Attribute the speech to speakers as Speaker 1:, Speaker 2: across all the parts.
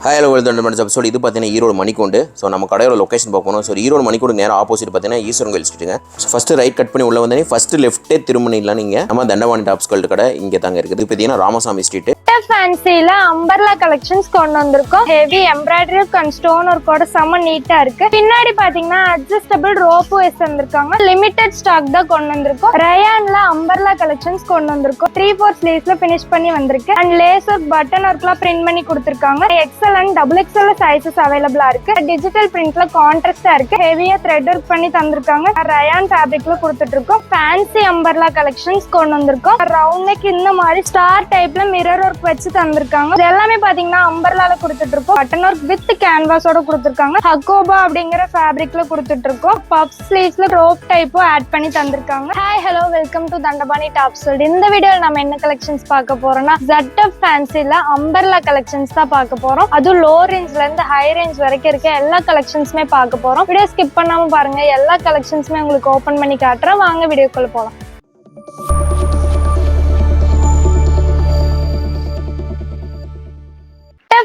Speaker 1: Hi hello welcome to so இது பார்த்தீங்கன்னா Erode மணிக்கூண்டு. So நம்ம கடையோட லொக்கேஷன் பார்க்கணும். ஸோ ஈரோடு மணிக்கூண்டு நேரம் ஆப்போசிட் பார்த்தீங்கன்னா ஈஸ்வரன் கோயில் ஸ்ட்ரீட்டுங்க. ஸோ ஃபஸ்ட்டு ரைட் கட் பண்ணி உள்ள வந்தீங்கன்னா ஃபஸ்ட்டு லெஃப்ட்டே திரும்பினீங்களா நீங்கள் நம்ம தண்டவாணி டாப்ஸ் கோல்டு கடை இங்கே தாங்க இருக்குது. இது பார்த்தீங்கன்னா ராமசாமி ஸ்ட்ரீட்.
Speaker 2: ஃபேன்சில அம்பர்லா கலெக்ஷன்ஸ் கொண்டு வந்திருக்கோம். ஹெவி எம்ப்ராய்டரி அண்ட் ஸ்டோன் ஒர்க்கோட செம நீட்டா இருக்கு. பின்னாடி பாத்தீங்கன்னா அட்ஜஸ்டபிள் ரோப் வைஸ் வந்திருக்காங்க. லிமிடெட் ஸ்டாக் தான் கொண்டு வந்திருக்கோம். ரயான்ல அம்பர்லா கலெக்ஷன்ஸ் கொண்டு வந்திருக்கோம். 3/4 ஸ்லீவ்ஸ்ல ஃபினிஷ் பண்ணி வந்திருக்கு. அண்ட் லேஸ் ஒர்க் பட்டன் ஒர்க்லாம் பிரிண்ட் பண்ணி கொடுத்திருக்காங்க. XL and double XL sizes அவைலபிளா இருக்கு. டிஜிட்டல் பிரிண்ட்ல கான்ட்ராஸ்டா இருக்கு. ஹெவியா த்ரெட் ஒர்க் பண்ணி தந்திருக்காங்க. ரயான் ஃபேப்ரிக்ல கொடுத்துட்டு இருக்கோம். ஃபேன்சி அம்பர்லா கலெக்ஷன்ஸ் கொண்டு வந்திருக்கோம். ரவுண்ட் நெக் இந்த மாதிரி ஸ்டார் டைப்ல மிரர் ஒர்க் வச்சு தந்திருக்காங்க. இது எல்லாமே பாத்தீங்கன்னா அம்பர்லால கொடுத்துட்டு இருக்கோம். பட்டன் ஒர்க் வித் கேன்வாஸோட கொடுத்திருக்காங்க. ஹக்கோபா அப்படிங்கிற ஃபேப்ரிக்ல கொடுத்துட்டு இருக்கோம். பஃப் ஸ்லீவ்ஸ்ல ரோப் டைப்பும் ஆட் பண்ணி தந்திருக்காங்க. Hi hello welcome to Thandapani tops world. இந்த வீடியோல நம்ம என்ன கலெக்ஷன்ஸ் பார்க்க போறோம்னா ZF ஃபேன்சில அம்பர்லா கலெக்ஷன்ஸ் தான் பார்க்க போறோம். அதுவும் லோ ரேஞ்ச்ல இருந்து ஹை ரேஞ்ச் வரைக்கும் இருக்க எல்லா கலெக்ஷன்ஸுமே பார்க்க போறோம். வீடியோ ஸ்கிப் பண்ணாம பாருங்க. எல்லா கலெக்ஷன்ஸுமே உங்களுக்கு ஓபன் பண்ணி காட்டுறேன். வாங்க வீடியோக்குள்ள போலாம்.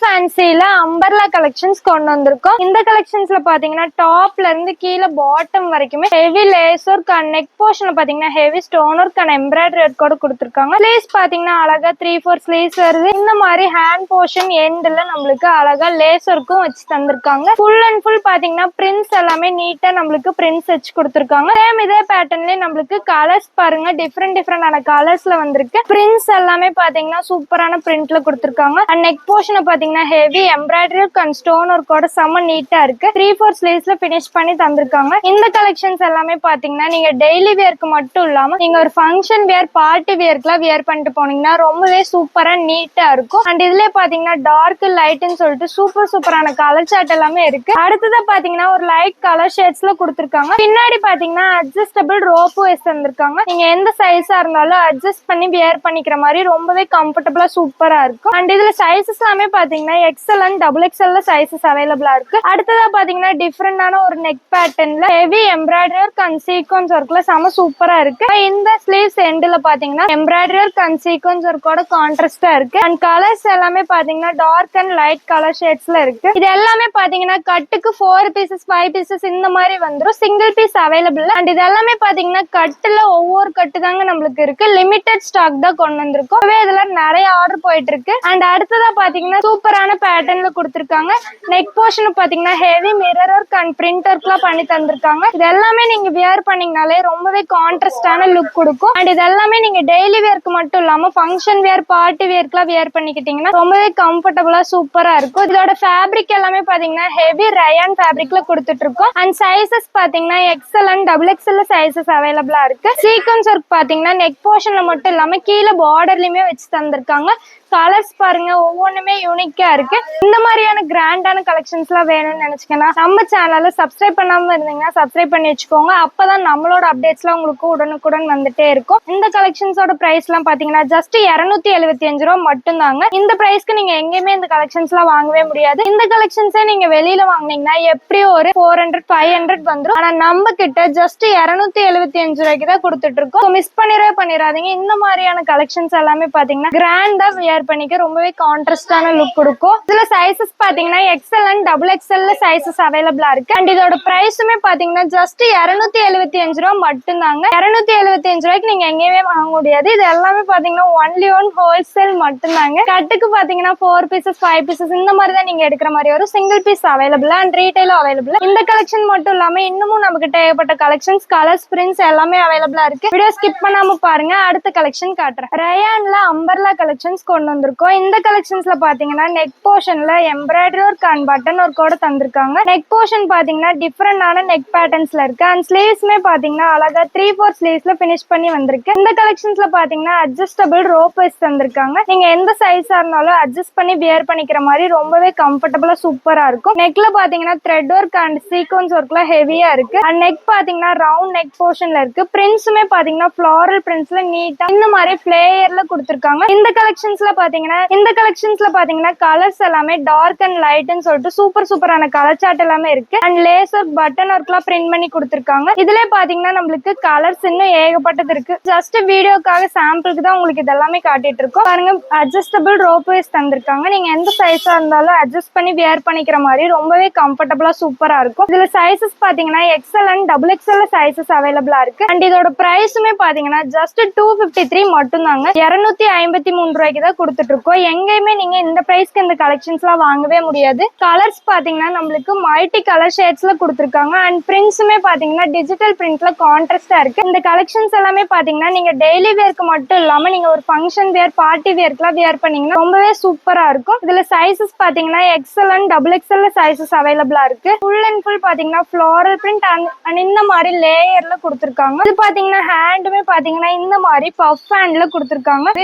Speaker 2: ஃபேன்சில அம்பர்லா கலெக்ஷன்ஸ் கொண்டு வந்திருக்கோம். இந்த கலெக்ஷன்ஸ்ல பாத்தீங்கன்னா டாப்ல இருந்து கீழே பாட்டம் வரைக்குமே heavy lace work and neck போர்ஷன்ல பாத்தீங்கன்னா heavy stone work and embroidery work கூட கொடுத்திருக்காங்க. ஸ்லீவ்ஸ் பாத்தீங்கன்னா அழகா 3/4 ஸ்லீவ்ஸ் வருது. இந்த மாதிரி ஹேண்ட் போர்ஷன் எண்ட்ல நம்மளுக்கு அழகா லேஸ் ஒர்க்கும் வச்சு தந்திருக்காங்க. ஃபுல் அண்ட் ஃபுல் பாத்தீங்கன்னா பிரிண்ட்ஸ் எல்லாமே நீட்டா நம்மளுக்கு பிரிண்ட்ஸ் வச்சு கொடுத்திருக்காங்க. சேம் இதே பேட்டர்ன்லயே நம்மளுக்கு கலர்ஸ் பாருங்க டிஃப்ரெண்டான கலர்ஸ்ல வந்திருக்கு. பிரிண்ட்ஸ் எல்லாமே பாத்தீங்கன்னா சூப்பரான பிரிண்ட்ல கொடுத்திருக்காங்க. அண்ட் நெக் போர்ஷன் பாத்தீங்கன்னா ஹெவி எம்ப்ராய்டரி அண்ட் ஸ்டோன் ஒர்க்கோட செம நீட்டா இருக்கு. 3/4 ஸ்லீவ்ஸ்ல ஃபினிஷ் பண்ணி தந்திருக்காங்க. இந்த கலெக்ஷன்ஸ் எல்லாமே பாத்தீங்கன்னா நீங்க டெய்லி வேர்க்கு மட்டும் இல்லாம நீங்க ஒரு ஃபங்க்ஷன் வேர் பார்ட்டி வேர்க்குலாம் வியர் பண்ணிட்டு போனீங்கன்னா ரொம்பவே சூப்பரா நீட்டா இருக்கும். அண்ட் இதுல பாத்தீங்கன்னா டார்க் லைட்னு சொல்லிட்டு சூப்பரான கலர் சார்ட் எல்லாமே இருக்கு. அடுத்ததா பாத்தீங்கன்னா ஒரு லைட் கலர் ஷேட்ஸ்ல கொடுத்திருக்காங்க. பின்னாடி பாத்தீங்கன்னா அட்ஜஸ்டபிள் ரோப் வைஸ் தந்திருக்காங்க. நீங்க எந்த சைஸா இருந்தாலும் அட்ஜஸ்ட் பண்ணி வியர் பண்ணிக்கிற மாதிரி ரொம்பவே கம்ஃபர்டபுளா சூப்பரா இருக்கும். அண்ட் இதுல சைஸஸ் எல்லாமே பாத்தீங்கன்னா XL and double XL sizes அவைலபிளா இருக்கு. அடுத்ததா பாத்தீங்கன்னா டிஃப்ரெண்டான ஒரு நெக் பேட்டர்ன்ல heavy embroidery work and sequins ஒர்க்ல செம சூப்பரா இருக்கு. இந்த ஸ்லீவ்ஸ் எண்ட்ல பாத்தீங்கன்னா எம்ப்ராய்டரி ஒர்க் அண்ட் சீக்வன்ஸ் ஒர்க்கோட கான்ட்ராஸ்டா இருக்கு. அண்ட் கலர்ஸ் எல்லாமே பாத்தீங்கன்னா டார்க் அண்ட் லைட் கலர் ஷேட்ஸ்ல இருக்கு. இது எல்லாமே பாத்தீங்கன்னா கட்டுக்கு 4 பீசஸ் 5 பீசஸ் இந்த மாதிரி வந்துரும். Single piece available. அண்ட் இது எல்லாமே பாத்தீங்கன்னா கட்டுல ஒவ்வொரு கட்டு தாங்க நம்மளுக்கு இருக்கு. லிமிடெட் ஸ்டாக் தான் கொண்டு வந்திருக்கோம். இதுல நிறைய ஆர்டர் போயிட்டு இருக்கு. அண்ட் அடுத்ததா பாத்தீங்கன்னா சூப்பரான பேட்டர்ன்ல கொடுத்திருக்காங்க. நெக் போர்ஷன் பாத்தீங்கன்னா heavy mirror work and print ஒர்க்லாம் பண்ணி தந்திருக்காங்க. இது எல்லாமே நீங்க வியர் பண்ணீங்கனாலே ரொம்பவே கான்ட்ராஸ்டான லுக் கொடுக்கும். அண்ட் இது எல்லாமே நீங்க டெய்லி வேர்க்கு மட்டும் இல்லாம ஃபங்க்ஷன் வேர் பார்ட்டி வேர்க்குலாம் வியர் பண்ணிக்கிட்டீங்கன்னா ரொம்பவே கம்ஃபர்டபுளா சூப்பரா இருக்கும். இதோட ஃபேப்ரிக் எல்லாமே பாத்தீங்கன்னா ஹெவி ரயான் ஃபேப்ரிக்ல கொடுத்துட்டு இருக்கோம். அண்ட் சைஸஸ் பாத்தீங்கன்னா XL and double XL sizes அவைலபிளா இருக்கு. சீக்வன்ஸ் ஒர்க் பாத்தீங்கன்னா நெக் போர்ஷன்ல மட்டும் இல்லாம கீழே பார்டர்லயுமே வச்சு தந்திருக்காங்க. கலர்ஸ் பாருங்க ஒவ்வொன்றுமே யூனிக்கா இருக்கு. இந்த மாதிரியான கிராண்டான கலெக்ஷன்ஸ் எல்லாம் வேணும்னு நினைச்சீங்கன்னா நம்ம சேனல்ல சப்ஸ்கிரைப் பண்ணாம இருந்தீங்கன்னா சப்ஸ்கிரைப் பண்ணி வச்சுக்கோங்க. அப்பதான் நம்மளோட அப்டேட்ஸ் எல்லாம் உங்களுக்கு உடனுக்குடன் வந்துட்டே இருக்கும். இந்த கலெக்ஷன்ஸோட பிரைஸ் எல்லாம் பாத்தீங்கன்னா ஜஸ்ட் 275 ரூபா மட்டும் தாங்க. இந்த பிரைஸ்க்கு நீங்க எங்கேயுமே இந்த கலெக்ஷன்ஸ் எல்லாம் வாங்கவே முடியாது. இந்த கலெக்ஷன்ஸே நீங்க வெளியில வாங்கினீங்கன்னா எப்படியும் ஒரு 400-500 வந்துடும். ஆனா நம்ம கிட்ட ஜஸ்ட் 275 ரூபாய்க்கு தான் கொடுத்துட்டு இருக்கோம். மிஸ் பண்ணிடாதீங்க. இந்த மாதிரியான கலெக்ஷன்ஸ் எல்லாமே பாத்தீங்கன்னா கிராண்டா வியர் பண்ணிக்க ரொம்பவே கான்ட்ராஸ்டான லுக் கொடுக்கும். இதுல சைஸஸ் பாத்தீங்கன்னா XL and double XL sizes அவைலபிளா இருக்கு. அண்ட் இதோட பிரைஸுமே பாத்தீங்கன்னா ஜஸ்ட் 275 ரூபா மட்டும் தாங்க. 275 ரூபாய்க்கு நீங்க எங்கேயுமே வாங்க முடியாது. இது எல்லாமே பாத்தீங்கன்னா ஒன்லி ஒன் ஹோல்சேல் மட்டும் தாங்க. கட்டுக்கு பாத்தீங்கன்னா 4 பீசஸ் 5 பீசஸ் இந்த மாதிரி தான் நீங்க எடுக்கிற மாதிரி ஒரு சிங்கிள் பீஸ் அவைலபிள் அண்ட் ரீட்டைலும் அவைலபிள். இந்த கலெக்ஷன் மட்டும் இல்லாம இன்னமும் நமக்கு ஏகப்பட்ட கலெக்ஷன்ஸ் கலர்ஸ் பிரிண்ட்ஸ் எல்லாமே அவைலபிளா இருக்கு. வீடியோ ஸ்கிப் பண்ணாம பாருங்க. அடுத்த கலெக்ஷன் காட்டுறேன். ரயான்ல அம்பர்லா கலெக்ஷன்ஸ் கொண்டு வந்திருக்கோம். இந்த கலெக்ஷன்ஸ்ல பாத்தீங்கன்னா நெக் போர்ஷன்ல எம்ப்ராய்டரி ஒர்க் அண்ட் பட்டன் ஒர்க்கோட தந்திருக்காங்க. நெக் போர்ஷன் பாத்தீங்கன்னா டிஃப்ரெண்டான நெக் பேட்டர்ன்ஸ்ல இருக்கு. அண்ட் ஸ்லீவ்ஸ்மே பாத்தீங்கன்னா அழகா 3/4 ஸ்லீவ்ஸ்ல பினிஷ் பண்ணி வந்திருக்கு. இந்த கலெக்ஷன்ஸ்ல பாத்தீங்கன்னா அட்ஜஸ்டபிள் ரோப் வைஸ் தந்திருக்காங்க. நீங்க எந்த சைஸா இருந்தாலும் அட்ஜஸ்ட் பண்ணி வியர் பண்ணிக்கிற மாதிரி ரொம்பவே கம்ஃபர்டபுளா சூப்பரா இருக்கும். நெக்ல பாத்தீங்கன்னா த்ரெட் ஒர்க் அண்ட் சீக்வன்ஸ் ஒர்க்ல ஹெவியா இருக்கு. அண்ட் நெக் பாத்தீங்கன்னா ரவுண்ட் நெக் போர்ஷன்ல இருக்கு. பிரிண்ட்ஸுமே பாத்தீங்கன்னா ஃபிளாரல் பிரிண்ட்ஸ்ல நீட்டா இந்த மாதிரி பிளேயர்ல கொடுத்திருக்காங்க. இந்த கலெக்ஷன்ஸ்ல பாத்தீங்கன்னா இந்த கலெக்ஷன்ஸ்ல பாத்தீங்கன்னா கலர்ஸ் எல்லாமே டார்க் அண்ட் லைட்னு சொல்லிட்டு சூப்பரான கலர் சார்ட் எல்லாமே இருக்கு. அண்ட் லேசர் பட்டன் ஒர்க்லாம் பிரிண்ட் பண்ணி கொடுத்துருக்காங்க. இதுல பாத்தீங்கன்னா நம்மளுக்கு கலர்ஸ் இன்னும் ஏகப்பட்டது இருக்கு. ஜஸ்ட் வீடியோக்காக சாம்பிளுக்கு தான் உங்களுக்கு இதெல்லாமே காட்டிட்டு இருக்கோம். பாருங்க, அட்ஜஸ்டபிள் ரோப் வைஸ் தந்திருக்காங்க. நீங்க எந்த சைஸா இருந்தாலும் அட்ஜஸ்ட் பண்ணி வியர் பண்ணிக்கிற மாதிரி ரொம்பவே கம்ஃபர்டபுளா சூப்பரா இருக்கும். இதுல சைசஸ் பாத்தீங்கன்னா XL and double XL sizes அவைலபிளா இருக்கு. அண்ட் இதோட பிரைஸுமே பாத்தீங்கன்னா ஜஸ்ட் 253 மட்டும் தாங்க. 253 ரூபாய்க்கு தான் கொடுத்துட்டு இருக்கோம். எங்கேயுமே நீங்க இந்த பிரைஸ்க்கு இந்த கலெக்ஷன்ஸ் எல்லாம் வாங்கவே முடியாது. கலர்ஸ் பாத்தீங்கன்னா நம்மளுக்கு மல்டி கலர் ஷேட்ஸ்ல கொடுத்துருக்காங்க. அண்ட் பிரிண்ட்ஸுமே பாத்தீங்கன்னா டிஜிட்டல் பிரிண்ட்ல கான்ட்ராஸ்டா இருக்கு. இந்த கலெக்ஷன்ஸ் எல்லாமே பாத்தீங்கன்னா நீங்க டெய்லி வேர்க்கு மட்டும் இல்லாம நீங்க ஒரு ஃபங்க்ஷன் வேர், பார்ட்டி வேர்க்குலாம் வேர் பண்ணீங்கன்னா ரொம்பவே சூப்பரா இருக்கும். இதுல சைசஸ் பாத்தீங்கன்னா XL and double XL sizes அவைலபிளா இருக்கு. ஃபுல் அண்ட் ஃபுல் பாத்தீங்கன்னா ஃப்ளோரல் பிரிண்ட் அண்ட் இந்த மாதிரி லேயர்ல கொடுத்துருக்காங்க. இது பாத்தீங்கன்னா ஹேண்டுமே பாத்தீங்கன்னா இந்த மாதிரி பஃப் ஹேண்ட்ல கொடுத்துருக்காங்க.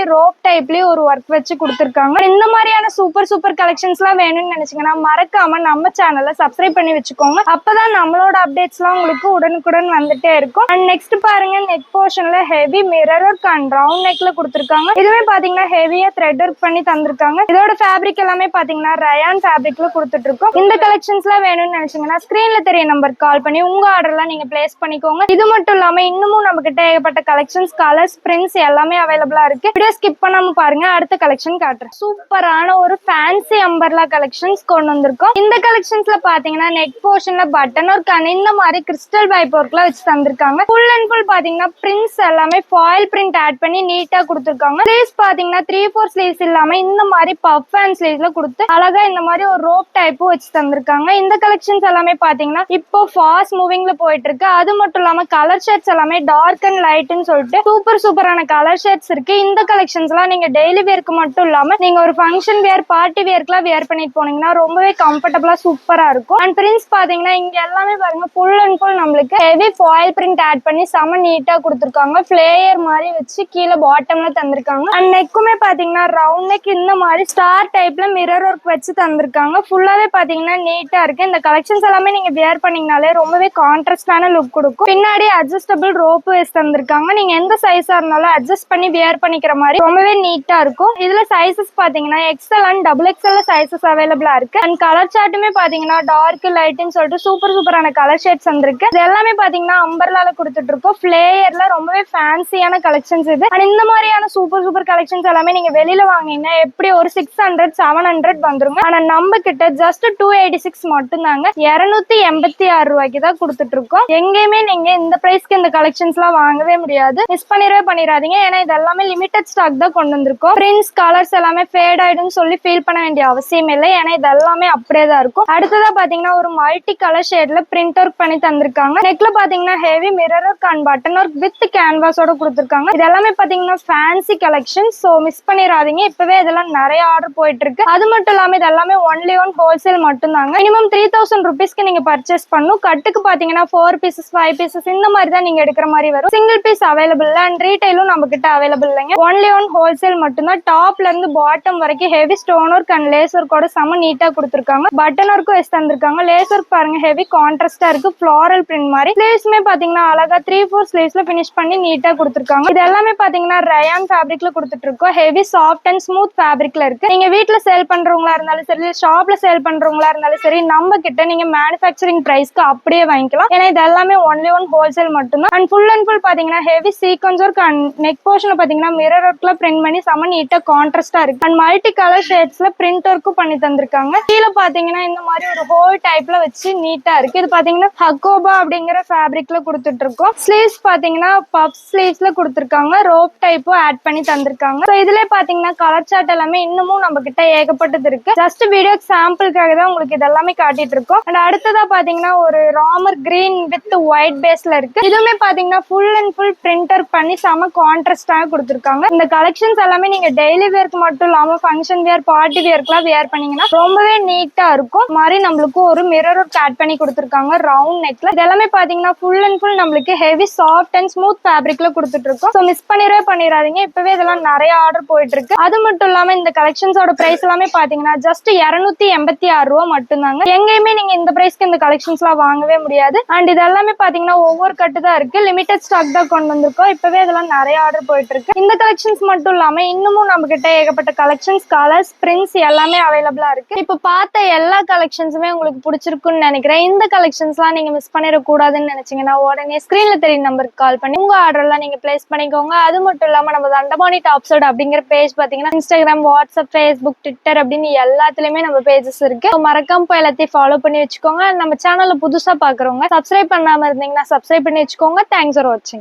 Speaker 2: ரோப் டைப்லயே ஒரு ஒர்க் வச்சு கொடுத்துருக்காங்க. இந்த மாதிரியான சூப்பர் கலெக்ஷன்ஸ் எல்லாம் வேணும்னு நினைச்சீங்கன்னா மறக்காம நம்ம சேனலை சப்ஸ்கிரைப் பண்ணி வச்சுக்கோங்க. அப்பதான் நம்மளோட அப்டேட்ஸ் எல்லாம் உங்களுக்கு உடனுக்குடன் வந்துட்டே இருக்கும். அண்ட் நெக்ஸ்ட் பாருங்க, நெக் போர்ஷன்ல heavy mirror work and round நெக்ல கொடுத்துருக்காங்க. இதுவே பாத்தீங்கன்னா ஹெவியா த்ரெட் ஒர்க் பண்ணி தந்திருக்காங்க. இதோட ஃபேப்ரிக் எல்லாமே பாத்தீங்கன்னா ரயான் ஃபேப்ரிக்ல கொடுத்துட்டு இருக்கோம். இந்த கலெக்ஷன்ஸ் எல்லாம் வேணும்னு நினைச்சீங்கன்னா ஸ்கிரீன்ல தெரிய நம்பர் கால் பண்ணி உங்க ஆர்டர் எல்லாம் நீங்க பிளேஸ் பண்ணிக்கோங்க. இது மட்டும் இல்லாம இன்னமும் நம்ம கிட்ட ஏகப்பட்ட கலெக்ஷன்ஸ், கலர்ஸ், பிரிண்ட்ஸ் எல்லாமே அவைலபிளா இருக்கு. வீடியோ ஸ்கிப் பண்ணாம பாருங்க. அடுத்த கலெக்ஷன் காட்டுறேன். சூப்பரான ஒரு ஃபேன்சி அம்பர்லா கலெக்ஷன்ஸ் கொண்டு வந்திருக்கோம். இந்த கலெக்ஷன்ஸ்ல பாத்தீங்கன்னா நெக் போர்ஷன்ல பட்டன் ஒர்க் இந்த மாதிரி கிறிஸ்டல் பைப் ஒர்க்ல வச்சு தந்திருக்காங்க. ஃபுல் அண்ட் ஃபுல் பாத்தீங்கன்னா பிரிண்ட்ஸ் எல்லாமே ஃபாயில் பிரிண்ட் ஆட் பண்ணி நீட்டா கொடுத்துருக்காங்க. ஸ்லீவ்ஸ் பாத்தீங்கன்னா 3/4 ஸ்லீவ்ஸ் இல்லாம இந்த மாதிரி பஃப் அண்ட் ஸ்லீவ்ஸ்ல கொடுத்து அழகா இந்த மாதிரி ஒரு ரோப் டைப்பும் வச்சு தந்திருக்காங்க. இந்த கலெக்ஷன்ஸ் எல்லாமே பாத்தீங்கன்னா இப்போ ஃபாஸ்ட் மூவிங்ல போயிட்டு இருக்கு. அது மட்டும் இல்லாம கலர் ஷேட்ஸ் எல்லாமே டார்க் அண்ட் லைட்னு சொல்லிட்டு சூப்பரான கலர் ஷேட்ஸ் இருக்கு. இந்த கலெக்ஷன்ஸ் எல்லாம் நீங்க டெய்லி வேர்க்கு மட்டும் இல்லாம நீங்க ஒரு ஃபங்க்ஷன் வேர், பார்ட்டி வேர்க்குலாம் வேர் பண்ணிட்டு போனீங்கன்னா ரொம்பவே கம்ஃபர்டபுளா சூப்பரா இருக்கும். அண்ட் பிரிண்ட்ஸ் பாத்தீங்கன்னா இங்க எல்லாமே பாருங்க ஃபுல் அண்ட் ஃபுல் நம்மளுக்கு ஹெவி ஃபாயில் பிரிண்ட் ஆட் பண்ணி செம நீட்டா கொடுத்துருக்காங்க. ஃபிளேயர் மாதிரி வச்சு கீழே பாட்டம்ல தந்திருக்காங்க. அண்ட் நெக்குமே பாத்தீங்கன்னா ரவுண்ட் நெக் இந்த மாதிரி ஸ்டார் டைப்ல மிரர் ஒர்க் வச்சு தந்திருக்காங்க. ஃபுல்லாவே பாத்தீங்கன்னா நீட்டா இருக்கு. இந்த கலெக்ஷன்ஸ் எல்லாமே நீங்க வேர் பண்ணீங்கனாலே ரொம்பவே கான்ட்ராஸ்டான லுக் கொடுக்கும். பின்னாடி அட்ஜஸ்டபிள் ரோப் வச்சு தந்திருக்காங்க. நீங்க எந்த சைஸா இருந்தாலும் அட்ஜஸ்ட் பண்ணி வேர் பண்ணிக்கிற மாதிரி ரொம்பவே நீட்டா இருக்கும். இதுல சைசஸ் பாத்தீங்கன்னா XL and double XL sizes அவைலபிளா இருக்கு. அண்ட் கலர் சார்ட்டுமே பாத்தீங்கன்னா டார்க் லைட்னு சொல்லிட்டு சூப்பரான கலர் ஷேட்ஸ் வந்திருக்கு. இது எல்லாமே பாத்தீங்கன்னா அம்பர்லால கொடுத்துட்டு இருக்கோம். ஃபிளேயர்ல ரொம்பவே ஃபேன்சியான கலெக்ஷன்ஸ் இது. அண்ட் இந்த மாதிரியான சூப்பர் கலெக்ஷன்ஸ் எல்லாமே நீங்க வெளியில வாங்கினீங்கன்னா எப்படி ஒரு 600-700 வந்துருங்க. ஆனா நம்ம கிட்ட ஜஸ்ட் 286 மட்டும் தாங்க. 286 ரூபாய்க்கு தான் கொடுத்துட்டு இருக்கோம். எங்கேயுமே நீங்க இந்த பிரைஸ்க்கு இந்த கலெக்ஷன்ஸ் எல்லாம் வாங்கவே முடியாது. மிஸ் பண்ணிடாதீங்க. ஏன்னா இது எல்லாமே லிமிடெட் ஸ்டாக் தான் கொண்டு வந்திருக்கோம். பிரிண்ட்ஸ், கலர்ஸ் எல்லாமே ஃபேட் ஆயிடும்னு சொல்லி ஃபீல் பண்ண வேண்டிய அவசியம் இல்லை. ஏன்னா இது எல்லாமே அப்படியே தான் இருக்கும். அடுத்ததா பாத்தீங்கன்னா ஒரு மல்டி கலர் ஷேட்ல பிரிண்ட் ஒர்க் பண்ணி தந்திருக்காங்க. நெக்ல பாத்தீங்கன்னா heavy mirror work and button work with கேன்வாஸோட கொடுத்துருக்காங்க. இது எல்லாமே பாத்தீங்கன்னா ஃபேன்சி கலெக்ஷன். சோ மிஸ் பண்ணிடாதீங்க. இப்பவே இதெல்லாம் நிறைய ஆர்டர் போயிட்டு இருக்கு. அது மட்டும் இல்லாம இது எல்லாமே ஒன்லி ஒன் ஹோல்சேல் மட்டும் தாங்க. மினிமம் 3000 ருபீஸ்க்கு நீங்க பர்ச்சேஸ் பண்ணும். கட்டுக்கு பாத்தீங்கன்னா 4 பீசஸ் 5 பீசஸ் இந்த மாதிரி தான் நீங்க எடுக்கிற மாதிரி வரும். சிங்கிள் பீஸ் அவைலபிள் அண்ட் ரீட்டைலும் நம்ம கிட்ட அவைலபிள் இல்லைங்க. ஒன்லி ஒன் ஹோல்சேல் மட்டும் தான். டாப்ல இருந்து பாட்டம் வரைக்கும் heavy stone work and lace ஒர்க்கோட செம நீட்டா கொடுத்துருக்காங்க. பட்டன் ஒர்க்கும் வச்சு தந்திருக்காங்க. லேஸ் ஒர்க் பாருங்க ஹெவி கான்ட்ராஸ்டா இருக்கு. ஃப்ளாரல் பிரிண்ட் மாதிரி. ஸ்லீவ்ஸ்மே பாத்தீங்கன்னா அழகா 3/4 ஸ்லீவ்ஸ்ல பினிஷ் பண்ணி நீட்டா கொடுத்துருக்காங்க. இது எல்லாமே பாத்தீங்கன்னா ரயான் ஃபேப்ரிக்ல கொடுத்துட்டு இருக்கோம். ஹெவி சாஃப்ட் அண்ட் ஸ்மூத் ஃபேப்ரிக்ல இருக்கு. நீங்க வீட்ல சேல் பண்றவங்களா இருந்தாலும் சரி, ஷாப்ல சேல் பண்றவங்களா இருந்தாலும் சரி, நம்ம கிட்ட நீங்க மேனுஃபேக்சரிங் பிரைஸ்க்கு அப்படியே வாங்கிக்கலாம். ஏன்னா இது எல்லாமே ஒன்லி ஒன் ஹோல்சேல் மட்டும் தான். அண்ட் ஃபுல் அண்ட் ஃபுல் பாத்தீங்கன்னா heavy sequins work and neck போர்ஷன்ல பாத்தீங்கன்னா மிரர் ஒர்க்ல பிரிண்ட் பண்ணி செம நீட்டா கான்ட்ராஸ்டா இருக்கு. அண்ட் மல்டி கலர் ஷேட்ஸ்ல பிரிண்ட் ஒர்க்கும் பண்ணி தந்திருக்காங்க. கீழே பாத்தீங்கன்னா இந்த மாதிரி ஒரு ஹோல் டைப்ல வச்சு நீட்டா இருக்கு. இது பாத்தீங்கன்னா ஹக்கோபா அப்படிங்கிற ஃபேப்ரிக்ல கொடுத்துட்டு இருக்கோம். ஸ்லீவ்ஸ் பாத்தீங்கன்னா பஃப் ஸ்லீவ்ஸ்ல கொடுத்துருக்காங்க. ரோப் டைப்பும் ஆட் பண்ணி தந்திருக்காங்க. ஸோ இதுல பாத்தீங்கன்னா கலர் சார்ட் எல்லாமே இன்னமும் நம்ம கிட்ட ஏகப்பட்டது இருக்கு. ஜஸ்ட் வீடியோ சாம்பிளுக்காக தான் உங்களுக்கு இதெல்லாமே காட்டிட்டு இருக்கோம். அண்ட் அடுத்ததா பாத்தீங்கன்னா ஒரு ராமர் கிரீன் வித் ஒயிட் பேஸ்ல இருக்கு. இதுவுமே பாத்தீங்கன்னா ஃபுல் அண்ட் ஃபுல் பிரிண்டர் பண்ணி செம கான்ட்ராஸ்டாக கொடுத்துருக்காங்க. இந்த கலெக்ஷன்ஸ் எல்லாமே நீங்க டெய்லி வேர்க்கு மட்டும் இல்லாம ஃபங்க்ஷன் வேர், பார்ட்டி வேர்க்குலாம் வேர் பண்ணீங்கன்னா ரொம்பவே நீட்டா இருக்கும். மாதிரி நம்மளுக்கு ஒரு மிரர் ஒர்க் ஆட் பண்ணி கொடுத்துருக்காங்க ரவுண்ட் நெக்ல. இது எல்லாமே பாத்தீங்கன்னா ஃபுல் அண்ட் ஃபுல் நம்மளுக்கு ஹெவி சாஃப்ட் அண்ட் ஸ்மூத் ஃபேப்ரிக்ல கொடுத்துட்டு இருக்கோம். ஸோ மிஸ் பண்ணிடாதீங்க. இப்பவே இதெல்லாம் நிறைய ஆர்டர் போயிட்டு இருக்கு. அது மட்டும் இல்லாம இந்த கலெக்ஷன்ஸோட பிரைஸ் எல்லாமே பாத்தீங்கன்னா ஜஸ்ட் 286 ரூபா மட்டும் தாங்க. எங்கேயுமே நீங்க இந்த பிரைஸ்க்கு இந்த கலெக்ஷன்ஸ் எல்லாம் வாங்கவே முடியாது. அண்ட் இது எல்லாமே பாத்தீங்கன்னா ஒவ்வொரு கட்டு தான் இருக்கு. லிமிடெட் ஸ்டாக் தான் கொண்டு வந்திருக்கோம். இப்பவே இதெல்லாம் நிறைய ஆர்டர் போயிட்டு இருக்கு. இந்த கலெக்ஷன்ஸ் மட்டும் இல்லாம இன்னமும் நம்ம நம்ம கிட்ட ஏகப்பட்ட கலெக்ஷன்ஸ், கலர்ஸ், பிரிண்ட்ஸ் எல்லாமே அவைலபிளா இருக்கு. இப்போ பார்த்த எல்லா கலெக்ஷன்ஸுமே உங்களுக்கு பிடிச்சிருக்குன்னு நினைக்கிறேன். இந்த கலெக்ஷன்ஸ்லாம் நீங்க மிஸ் பண்ணிடக்கூடாதுன்னு நினைச்சீங்கன்னா உடனே ஸ்கிரீன்ல தெரிய நம்பருக்கு கால் பண்ணி உங்க ஆர்டர் எல்லாம் நீங்க பிளேஸ் பண்ணிக்கோங்க. அது மட்டும் இல்லாம நம்ம தண்டபாணி டாப்ஸோட அப்படிங்கிற பேஜ் பாத்தீங்கன்னா இன்ஸ்டாகிராம், வாட்ஸ்அப், ஃபேஸ்புக், ட்விட்டர் அப்படின்னு எல்லாத்துலயுமே நம்ம பேஜஸ் இருக்கு. மறக்காம போய் எல்லாத்தையும் ஃபாலோ பண்ணி வச்சுக்கோங்க. நம்ம சேனல்ல புதுசா பாக்குறவங்க சப்ஸ்கிரைப் பண்ணாம இருந்தீங்கன்னா சப்ஸ்கிரைப் பண்ணி வச்சுக்கோங்க. தேங்க்ஸ் ஃபார் வாட்சிங்.